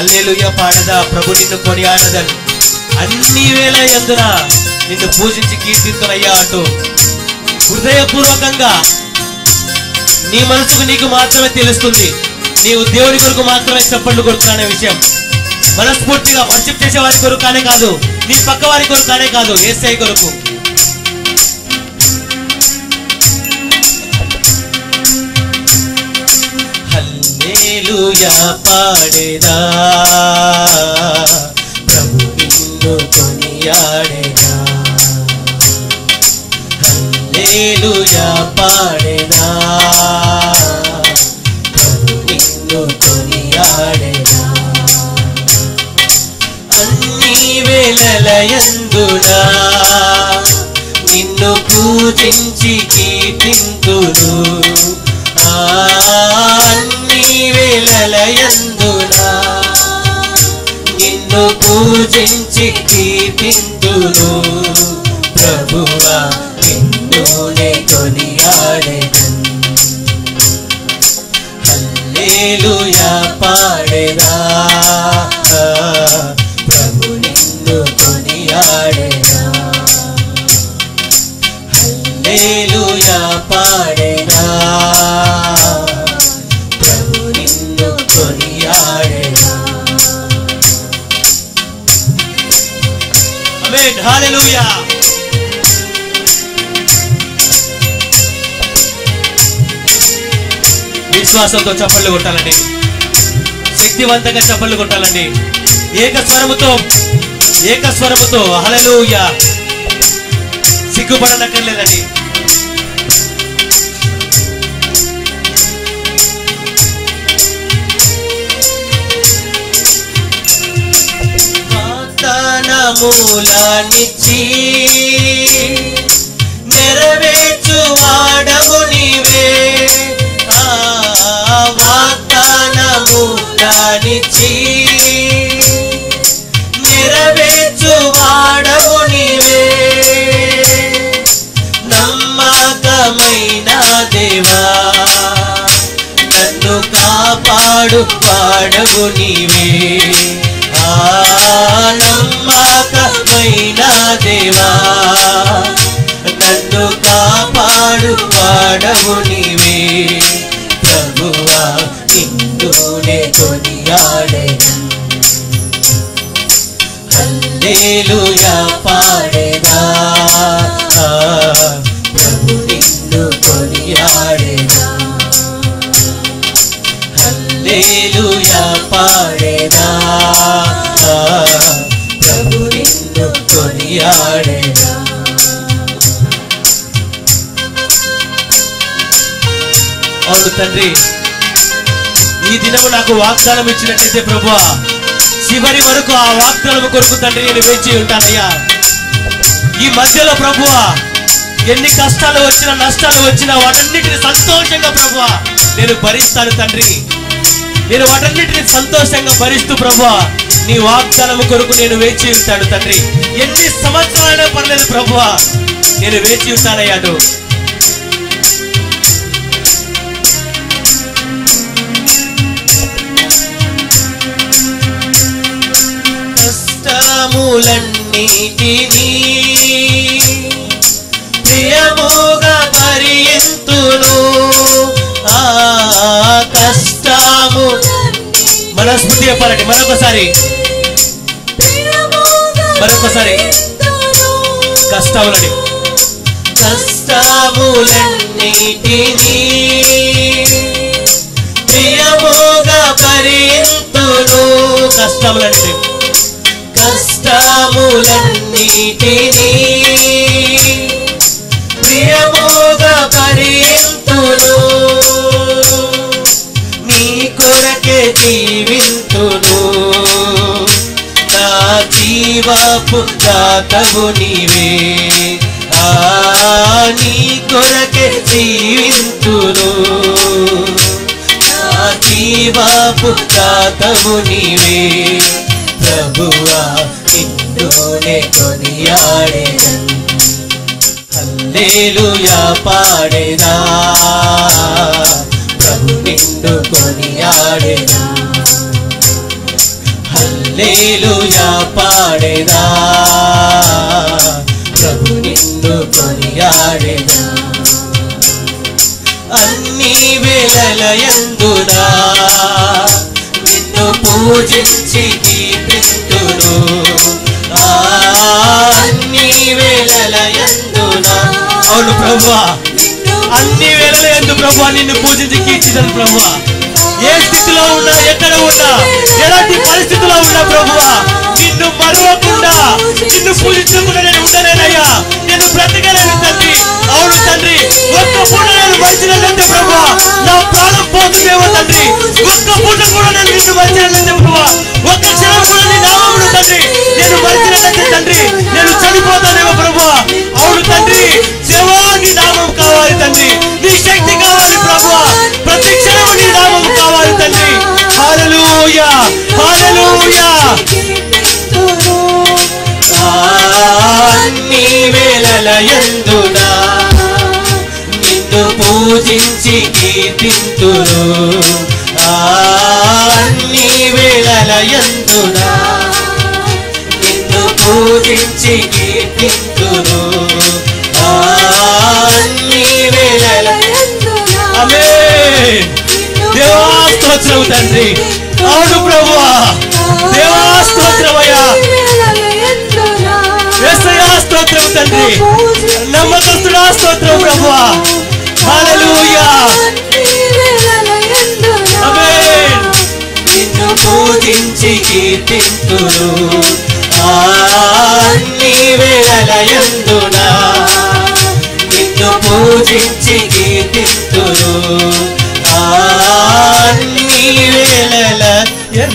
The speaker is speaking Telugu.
హల్లెలూయా పాడదా, ప్రభు నిన్ను కొనియాడదని. అన్ని వేళ యందున నిన్ను పూజించి కీర్తింతునయ్యా అంటూ హృదయపూర్వకంగా నీ మనసుకు నీకు మాత్రమే తెలుస్తుంది. నీవు దేవుడి కొరకు మాత్రమే చప్పట్లు కొడుతున్నా విషయం మనస్ఫూర్తిగా వర్షిప్ చేసే వారి కొరకు కానే కాదు, నీ పక్క వారి కొరకు కానే కాదు, యేసయ్య కొరకు. హల్లెలూయా పాడేదా, ప్రభు నిన్ను కొనియాడేదా. హల్లెలూయా పాడేదా, ప్రభు నిన్ను కొనియాడేదా. అన్ని వేళలయందునా నిన్ను పూజించి కీర్తింతును. అన్ని వేళలయందునా నిన్ను పూజించి కీర్తింతును. ప్రభువా నిన్నునే కొనియాడెదన్. హల్లెలూయా పాడేదా, ప్రభు నిన్ను కొనియాడేదా. హల్లెలూయా పాడేదా, ప్రభు నిన్ను కొనియాడేదా. ఆమేన్, హల్లెలూయా. విశ్వాసంతో చప్పట్లు కొట్టాలండి, శక్తివంతంగా చప్పట్లు కొట్టాలండి, ఏకస్వరముతో హల్లెలూయా. సిగ్గుపడనక్కర్లేదండి. వాగ్దానములనిచ్చి నెరవేర్చువాడవు నీవే. వాగ్దానములనిచ్చి నెరవేర్చువాడవు నీవే. నమ్మకమైన దేవా నన్ను కాపాడు వాడవు నీవే. నమ్మకమైన దేవా నన్ను కాపాడు వాడవు నీవే. ప్రభువా నిన్నునే కొనియాడెదన్. హల్లెలూయా పాడేదా, ప్రభు నిన్ను కొనియాడేదా. హల్లెలూయా పాడేదా, ప్రభు నిన్ను కొనియాడేదా. అవును తండ్రి, ఈ దినము నాకు వాగ్దానం ఇచ్చినట్లయితే ప్రభువా చివరి వరకు ఆ వాగ్దానం కొరకు తండ్రి నేను వేచి ఉంటానయ్యా. ఈ మధ్యలో ప్రభువా ఎన్ని కష్టాలు వచ్చినా నష్టాలు వచ్చినా వాటన్నిటిని సంతోషంగా ప్రభువా నేను భరిస్తాను తండ్రి. నేను వాటన్నిటిని సంతోషంగా భరిస్తూ ప్రభువా నీ వాగ్దానం కొరకు నేను వేచి ఉంటాను తండ్రి. ఎన్ని సంవత్సరాలైనా పర్లేదు ప్రభువా నేను వేచి ఉంటానయ్యాడు. కష్టములన్నిటినీ ప్రియముగా భరింతును. కష్టము మనస్ఫూర్తి చెప్పాలండి. మరొకసారి కష్టములని కష్టములన్నిటినీ ప్రియముగా భరింతును. కష్టములన్నిటినీ ప్రియముగా భరింతును. నీ కొరకే జీవింతును. నా జీవపు దాతవు నీవే. నీ కొరకే జీవింతును. నా జీవపు దాతవు నీవే. ప్రభువా నిన్నునే కొనియాడెదన్. హల్లెలూయా పాడేదా, ప్రభు నిన్ను కొనియాడేదా. హల్లెలూయా పాడేదా, ప్రభు నిన్ను కొనియాడేదా. అన్ని వేళలయందునా నిన్ను పూజించి కీర్తింతును. అన్ని వేళలయందునా, అవును ప్రభువా, అన్ని వేళలయందు ప్రభువా నిన్ను పూజించి కీర్తింతును ప్రభువా. ఏ స్థితిలో ఉన్నా, ఎక్కడ ఉన్నా, ఎలాంటి పరిస్థితిలో ఉన్నా ప్రభువా, నిన్ను మరవకుండా, నిన్ను పూజించకుండా నేను ఉండలేనయ్యా, నేను బ్రతకలేను తండ్రి. అవును తండ్రి, ఒక్క పూట నేను మరిచినట్లయితే ప్రభువా నా ప్రాణం పోతుందేమో తండ్రి. ఒక్క పూట కూడా నేను నిన్ను మరిచినట్లయితే ప్రభువా, ఒక్క క్షణం కూడా నీ నామమును తండ్రి నేను మరిచినట్లయితే తండ్రి నేను చనిపోతానేమో ప్రభువా. అవును తండ్రి, దేవా నీ నామం కావాలి తండ్రి, నీ శక్తి కావాలి ప్రభువా, ప్రతి క్షణము నీ నామం కావాలి తండ్రి. హల్లెలూయా హల్లెలూయా. అన్ని వేళలయందునా నిన్ను పూజించి కీర్తింతును. అన్ని వేళలయందునా నిన్ను పూజించి కీర్తింతును. అన్ని వేళలయందునా. ఆమేన్. దేవా స్తోత్రం తండ్రి. అవును ప్రభువా, దేవా స్తోత్రమయ్యా, యేసయ్యా స్తోత్రం తండ్రి, నమ్మకస్తుడా స్తోత్రం ప్రభువా. హల్లెలూయా ఆమేన్. నిన్ను పూజించి కీర్తింతును. అన్ని వేళలయందునా నిన్ను పూజించి కీర్తింతును. అన్ని వేళలయందునా.